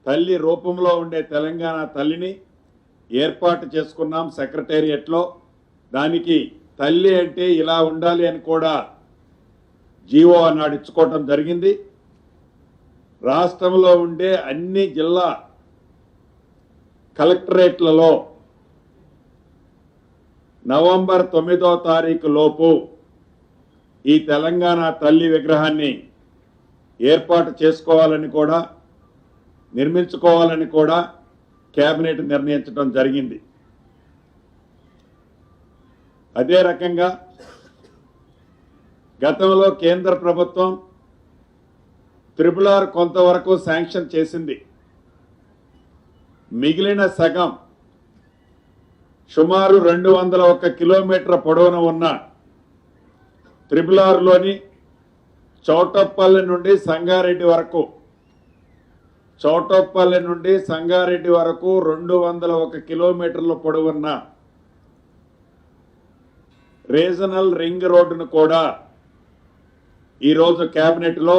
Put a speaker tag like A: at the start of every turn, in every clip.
A: తల్లి రూపంలో ఉండే తెలంగాణ తల్లిని ఏర్పాటు చేసుకున్నాం సెక్రటేరియట్లో. దానికి తల్లి అంటే ఇలా ఉండాలి అని కూడా జీవో అన్నాడు ఇచ్చుకోవటం జరిగింది. రాష్ట్రంలో ఉండే అన్ని జిల్లా కలెక్టరేట్లలో నవంబర్ 9వ తారీఖు లోపు ఈ తెలంగాణ తల్లి విగ్రహాన్ని ఏర్పాటు చేసుకోవాలని కూడా నిర్మించుకోవాలని కూడా కేబినెట్ నిర్ణయించడం జరిగింది. అదే రకంగా గతంలో కేంద్ర ప్రభుత్వం RRR కొంతవరకు శాంక్షన్ చేసింది. మిగిలిన సగం సుమారు 201 కిలోమీటర్ల పొడవున ఉన్న RRRలోని చౌటప్పల్లి నుండి సంగారెడ్డి వరకు 201 కిలోమీటర్ల పొడవున్న రీజనల్ రింగ్ రోడ్డును కూడా ఈరోజు కేబినెట్లో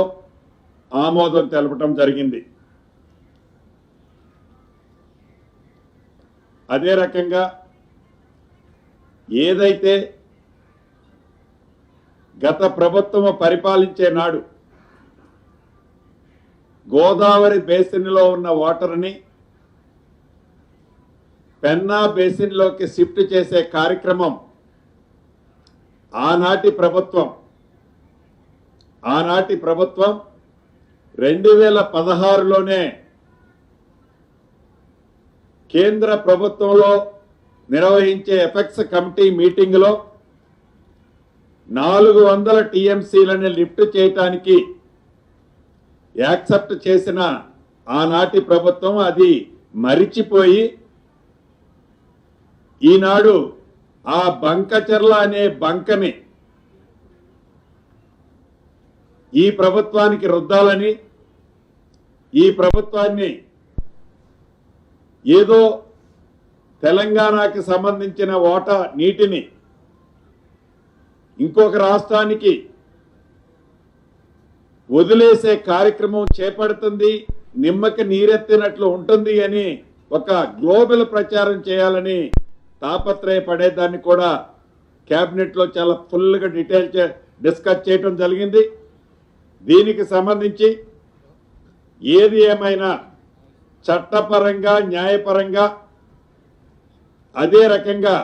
A: ఆమోదం తెలపడం జరిగింది. అదే రకంగా ఏదైతే గత ప్రభుత్వం పరిపాలించే నాడు గోదావరి బేసిన్లో ఉన్న వాటర్ని పెన్నా బేసిన్లోకి షిఫ్ట్ చేసే కార్యక్రమం ఆనాటి ప్రభుత్వం 2016లోనే కేంద్ర ప్రభుత్వంలో నిర్వహించే ఎపెక్స్ కమిటీ మీటింగ్లో 400 టీఎంసీలని లిఫ్ట్ చేయటానికి యాక్సెప్ట్ చేసిన ఆనాటి ప్రభుత్వం అది మరిచిపోయి ఈనాడు ఆ బంకచెర్ల అనే బంకని ఈ ప్రభుత్వానికి రుద్దాలని, ఈ ప్రభుత్వాన్ని ఏదో తెలంగాణకి సంబంధించిన వాటా నీటిని ఇంకొక రాష్ట్రానికి వదిలేసే కార్యక్రమం చేపడుతుంది, నిమ్మకి నీరెత్తినట్లు ఉంటుంది అని ఒక గ్లోబల్ ప్రచారం చేయాలని తాపత్రయపడేదాన్ని కూడా కేబినెట్లో చాలా ఫుల్గా డిస్కస్ చేయడం జరిగింది. దీనికి సంబంధించి ఏది ఏమైనా చట్టపరంగా న్యాయపరంగా అదే రకంగా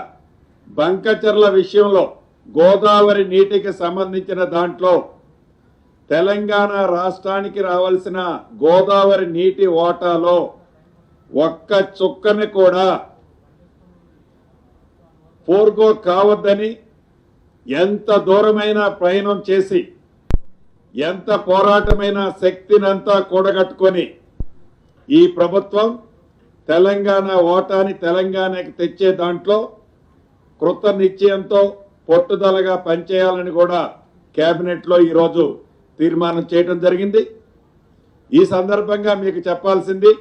A: బంకచెర్ల విషయంలో గోదావరి నీటికి సంబంధించిన దాంట్లో తెలంగాణ రాష్ట్రానికి రావాల్సిన గోదావరి నీటి వాటాలో ఒక్క చుక్కని కూడా ఫోర్గో కావద్దని ఎంత దూరమైన ప్రయాణం చేసి ఎంత పోరాటమైన శక్తినంతా కూడగట్టుకొని ఈ ప్రభుత్వం తెలంగాణ ఓటాని తెలంగాణకి తెచ్చే దాంట్లో కృత నిశ్చయంతో పట్టుదలగా పనిచేయాలని కూడా కేబినెట్లో ఈరోజు తీర్మానం చేయడం జరిగింది. ఈ సందర్భంగా మీకు చెప్పాల్సింది,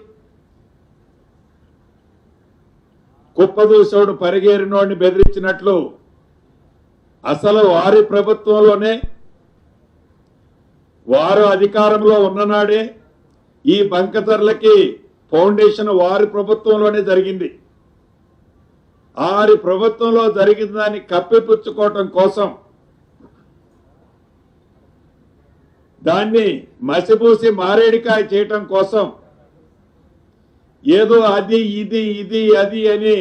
A: కుప్పదూసోడు పరిగేరినోడిని బెదిరించినట్లు అసలు వారి ప్రభుత్వంలోనే వారు అధికారంలో ఉన్ననాడే ఈ బంకచెర్లకి ఫౌండేషన్ వారి ప్రభుత్వంలోనే జరిగింది. వారి ప్రభుత్వంలో జరిగిన దాన్ని కప్పిపుచ్చుకోవటం కోసం దాన్ని మసిపూసి మారేడికాయ చేయటం కోసం ఏదో అది ఇది అది అని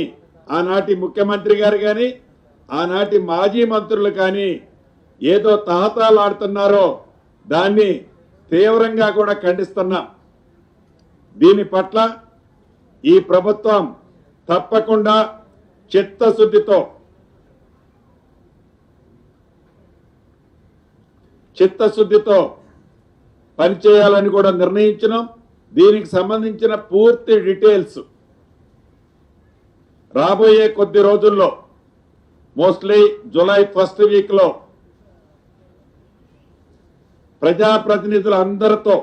A: ఆనాటి ముఖ్యమంత్రి గారు కానీ ఆనాటి మాజీ మంత్రులు కానీ ఏదో తహతాలాడుతున్నారో దాన్ని తీవ్రంగా కూడా ఖండిస్తున్నాం. దీని పట్ల ఈ ప్రభుత్వం తప్పకుండా చిత్తశుద్ధితో పనిచేయాలని కూడా నిర్ణయించినాం. దీనికి సంబంధించిన పూర్తి డీటెయిల్స్ రాబోయే కొద్ది రోజుల్లో మోస్ట్లీ జూలై 1st వీక్లో ప్రజాప్రతినిధులందరితో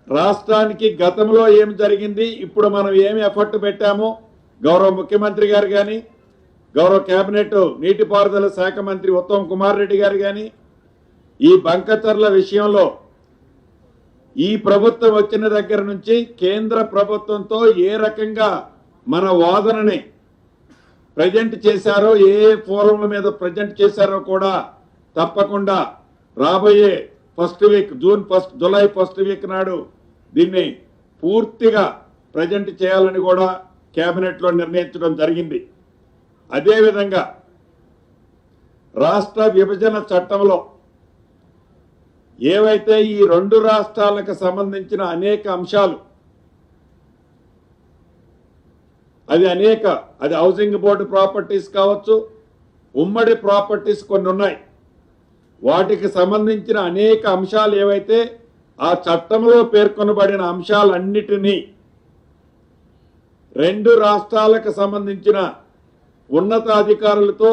A: రాష్ట్రానికి గతంలో ఏం జరిగింది, ఇప్పుడు మనం ఏమి ఎఫర్ట్ పెట్టామో గౌరవ ముఖ్యమంత్రి గారు కానీ గౌరవ కేబినెట్ నీటిపారుదల శాఖ మంత్రి ఉత్తమ్ కుమార్ రెడ్డి గారు కానీ ఈ బంకచెర్ల విషయంలో ఈ ప్రభుత్వం వచ్చిన దగ్గర నుంచి కేంద్ర ప్రభుత్వంతో ఏ రకంగా మన వాదనని ప్రజెంట్ చేశారో, ఏ ఫోరంల మీద ప్రజెంట్ చేశారో కూడా తప్పకుండా రాబోయే first week July first week నాడు దీన్ని పూర్తిగా ప్రజెంట్ చేయాలని కూడా కేబినెట్లో నిర్ణయించడం జరిగింది. అదేవిధంగా రాష్ట్ర విభజన చట్టంలో ఏవైతే ఈ రెండు రాష్ట్రాలకు సంబంధించిన అనేక అంశాలు, అది హౌసింగ్ బోర్డు ప్రాపర్టీస్ కావచ్చు, ఉమ్మడి ప్రాపర్టీస్ కొన్ని ఉన్నాయి. వాటికి సంబంధించిన అనేక అంశాలు ఏవైతే ఆ చట్టంలో పేర్కొనబడిన అంశాలన్నిటినీ రెండు రాష్ట్రాలకు సంబంధించిన ఉన్నతాధికారులతో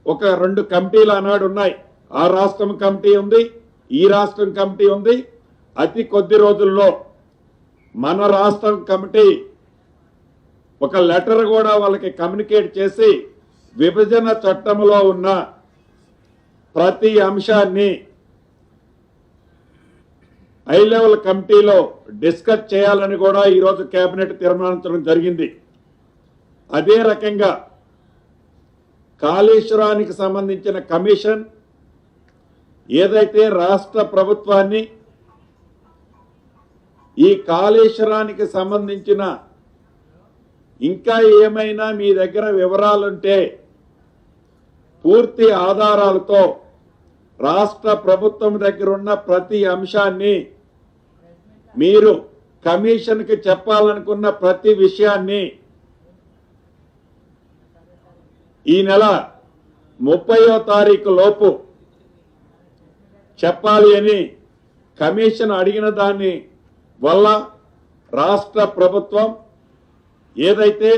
A: ఒక 2 కమిటీలు ఆనాడు ఉన్నాయి. ఆ రాష్ట్రం కమిటీ ఉంది, ఈ రాష్ట్రం కమిటీ ఉంది. అతి కొద్ది రోజుల్లో మన రాష్ట్రం కమిటీ ఒక లెటర్ కూడా వాళ్ళకి కమ్యూనికేట్ చేసి విభజన చట్టంలో ఉన్న ప్రతి అంశాన్ని హై లెవెల్ కమిటీలో డిస్కస్ చేయాలని కూడా ఈరోజు కేబినెట్ తీర్మానించడం జరిగింది. అదే రకంగా కాళేశ్వరానికి సంబంధించిన కమిషన్ ఏదైతే రాష్ట్ర ప్రభుత్వాన్ని ఈ కాళేశ్వరానికి సంబంధించిన ఇంకా ఏమైనా మీ దగ్గర వివరాలుంటే పూర్తి ఆధారాలతో రాష్ట్ర ప్రభుత్వం దగ్గర ఉన్న ప్రతి అంశాన్ని, మీరు కమిషన్కి చెప్పాలనుకున్న ప్రతి విషయాన్ని ఈ నెల 30వ తారీఖు లోపు చెప్పాలి అని కమిషన్ అడిగిన దాన్ని వల్ల రాష్ట్ర ప్రభుత్వం ఏదైతే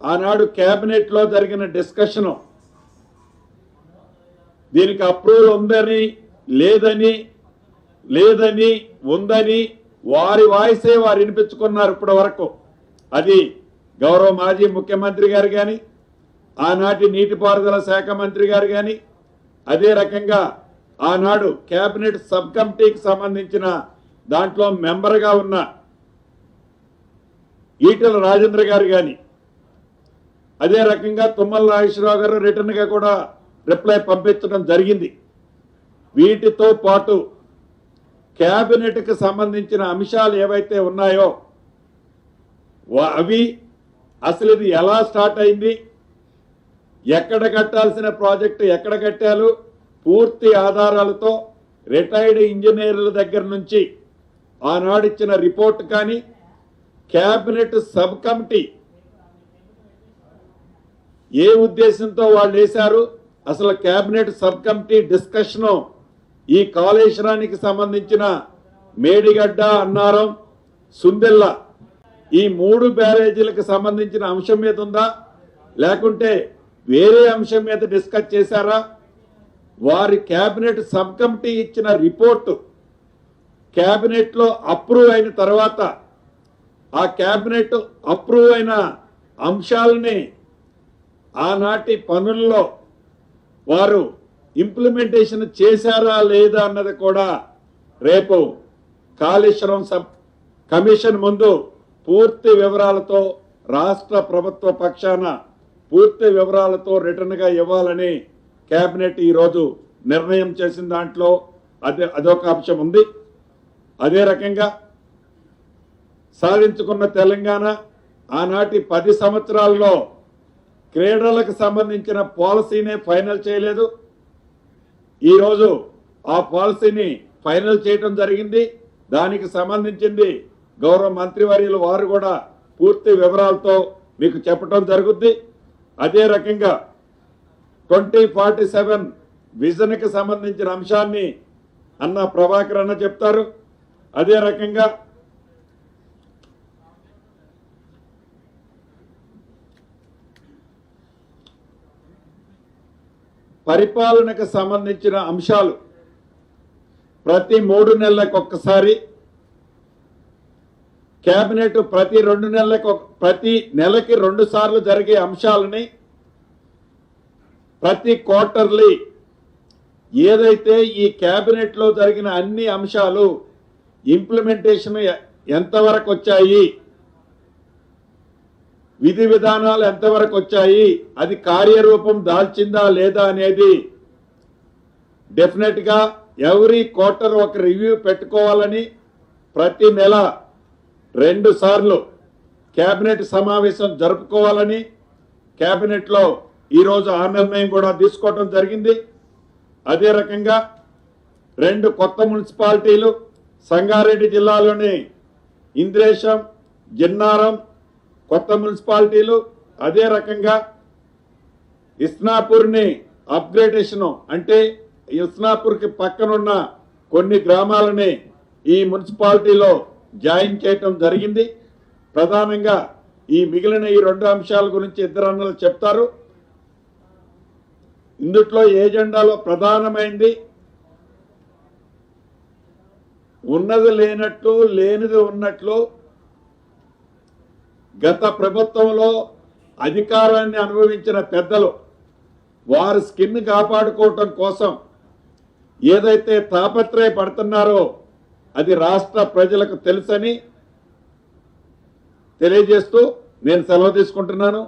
A: ఆనాడు కేబినెట్లో జరిగిన డిస్కషను దీనికి అప్రూవల్ ఉందని లేదని ఉందని వారి వాయిసే వారు వినిపించుకున్నారు ఇప్పటి వరకు. అది గౌరవ మాజీ ముఖ్యమంత్రి గారు కానీ, ఆనాటి నీటిపారుదల శాఖ మంత్రి గారు కానీ, అదే రకంగా ఆనాడు కేబినెట్ సబ్ కమిటీకి సంబంధించిన దాంట్లో మెంబర్గా ఉన్న ఈటెల రాజేంద్ర గారు కానీ, అదే రకంగా తుమ్మల నాగేశ్వరరావు గారు రిటర్న్గా కూడా రిప్లై పంపించడం జరిగింది. వీటితో పాటు కేబినెట్కి సంబంధించిన అంశాలు ఏవైతే ఉన్నాయో అవి అసలు ఇది ఎలా స్టార్ట్ అయింది, ఎక్కడ కట్టాల్సిన ప్రాజెక్టు ఎక్కడ కట్టారు, పూర్తి ఆధారాలతో రిటైర్డ్ ఇంజనీర్ల దగ్గర నుంచి ఆనాడిచ్చిన రిపోర్ట్ కానీ, కేబినెట్ సబ్ కమిటీ ఏ ఉద్దేశంతో వాళ్ళు వేశారు, అసలు కేబినెట్ సబ్ కమిటీ డిస్కషను ఈ కాళేశ్వరానికి సంబంధించిన మేడిగడ్డ, అన్నారం, సుందెల్ల ఈ 3 బ్యారేజీలకు సంబంధించిన అంశం మీద ఉందా, లేకుంటే వేరే అంశం మీద డిస్కస్ చేశారా? వారి కేబినెట్ సబ్ కమిటీ ఇచ్చిన రిపోర్టు కేబినెట్లో అప్రూవ్ అయిన తర్వాత ఆ కేబినెట్ అప్రూవ్ అయిన అంశాలని ఆనాటి పనుల్లో వారు ఇంప్లిమెంటేషన్ చేశారా లేదా అన్నది కూడా రేపు కాళేశ్వరం కమిషన్ ముందు పూర్తి వివరాలతో రాష్ట్ర ప్రభుత్వ పక్షాన పూర్తి వివరాలతో రిటర్న్గా ఇవ్వాలని కేబినెట్ ఈరోజు నిర్ణయం చేసిన దాంట్లో అదొక అంశం ఉంది. అదే రకంగా సాధించుకున్న తెలంగాణ ఆనాటి 10 సంవత్సరాల్లో క్రీడలకు సంబంధించిన పాలసీనే ఫైనల్ చేయలేదు. ఈరోజు ఆ పాలసీని ఫైనల్ చేయడం జరిగింది. దానికి సంబంధించింది గౌరవ మంత్రివర్యులు వారు కూడా పూర్తి వివరాలతో మీకు చెప్పడం జరుగుద్ది. అదే రకంగా 2047 విజన్కి సంబంధించిన అంశాన్ని అన్న ప్రభాకర్ అన్న చెప్తారు. అదే రకంగా పరిపాలనకు సంబంధించిన అంశాలు ప్రతి 3 నెలలకు ఒక్కసారి కేబినెట్ ప్రతి నెలకి 2 సార్లు జరిగే అంశాలని ప్రతి క్వార్టర్లీ ఏదైతే ఈ కేబినెట్లో జరిగిన అన్ని అంశాలు ఇంప్లిమెంటేషన్ ఎంతవరకు వచ్చాయి, విధి విధానాలు ఎంతవరకు వచ్చాయి, అది కార్యరూపం దాల్చిందా లేదా అనేది డెఫినెట్ గా ఎవ్రీ క్వార్టర్ ఒక రివ్యూ పెట్టుకోవాలని ప్రతి నెల 2 సార్లు కేబినెట్ సమావేశం జరుపుకోవాలని కేబినెట్ లో ఈరోజు ఆ నిర్ణయం కూడా తీసుకోవడం జరిగింది. అదే రకంగా 2 కొత్త మున్సిపాలిటీలు సంగారెడ్డి జిల్లాలోని ఇంద్రేశం, జిన్నారం కొత్త మున్సిపాలిటీలు, అదే రకంగా ఇస్నాపూర్ని అప్గ్రేడేషన్ అంటే ఇస్నాపూర్కి పక్కనున్న కొన్ని గ్రామాలని ఈ మున్సిపాలిటీలో జాయిన్ చేయటం జరిగింది. ప్రధానంగా ఈ మిగిలిన ఈ 2 అంశాల గురించి ఇద్దరు అన్నలు చెప్తారు. ఇందుట్లో ఏజెండాలో ప్రధానమైంది ఉన్నది లేనట్లు లేనిది ఉన్నట్లు గత ప్రభుత్వంలో అధికారాన్ని అనుభవించిన పెద్దలు వారి స్కిన్ కాపాడుకోవటం కోసం ఏదైతే తాపత్రయపడుతున్నారో అది రాష్ట్ర ప్రజలకు తెలుసని తెలియజేస్తూ నేను సెలవు తీసుకుంటున్నాను.